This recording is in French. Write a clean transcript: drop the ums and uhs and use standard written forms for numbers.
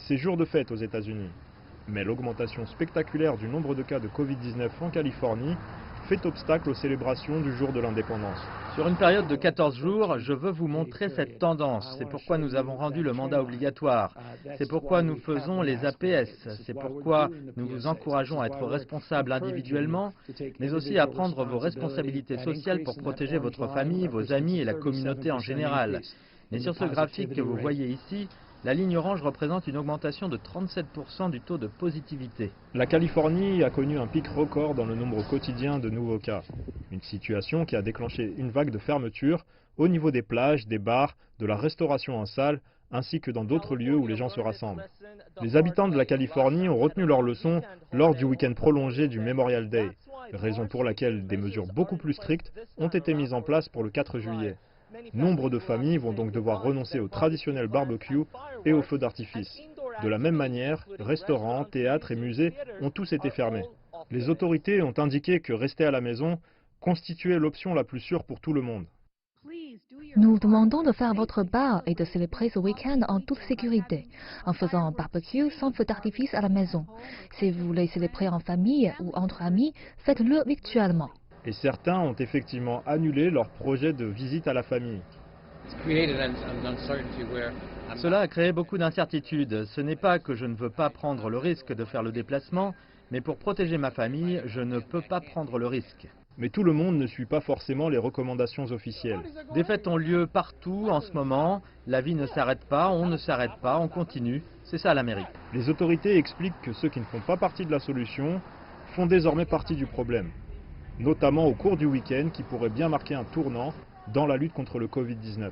C'est jour de fête aux États-Unis. Mais l'augmentation spectaculaire du nombre de cas de Covid-19 en Californie fait obstacle aux célébrations du jour de l'indépendance. Sur une période de 14 jours, je veux vous montrer cette tendance. C'est pourquoi nous avons rendu le mandat obligatoire. C'est pourquoi nous faisons les APS. C'est pourquoi nous vous encourageons à être responsables individuellement, mais aussi à prendre vos responsabilités sociales pour protéger votre famille, vos amis et la communauté en général. Mais sur ce graphique que vous voyez ici, la ligne orange représente une augmentation de 37% du taux de positivité. La Californie a connu un pic record dans le nombre quotidien de nouveaux cas. Une situation qui a déclenché une vague de fermetures au niveau des plages, des bars, de la restauration en salle, ainsi que dans d'autres lieux où les gens se rassemblent. Les habitants de la Californie ont retenu leur leçon lors du week-end prolongé du Memorial Day, raison pour laquelle des mesures beaucoup plus strictes ont été mises en place pour le 4 juillet. Nombre de familles vont donc devoir renoncer au traditionnel barbecue et aux feux d'artifice. De la même manière, restaurants, théâtres et musées ont tous été fermés. Les autorités ont indiqué que rester à la maison constituait l'option la plus sûre pour tout le monde. Nous vous demandons de faire votre part et de célébrer ce week-end en toute sécurité, en faisant un barbecue sans feu d'artifice à la maison. Si vous voulez célébrer en famille ou entre amis, faites-le virtuellement. Et certains ont effectivement annulé leur projet de visite à la famille. Cela a créé beaucoup d'incertitudes. Ce n'est pas que je ne veux pas prendre le risque de faire le déplacement, mais pour protéger ma famille, je ne peux pas prendre le risque. Mais tout le monde ne suit pas forcément les recommandations officielles. Des fêtes ont lieu partout en ce moment. La vie ne s'arrête pas, on ne s'arrête pas, on continue. C'est ça l'Amérique. Les autorités expliquent que ceux qui ne font pas partie de la solution font désormais partie du problème, notamment au cours du week-end qui pourrait bien marquer un tournant dans la lutte contre le Covid-19.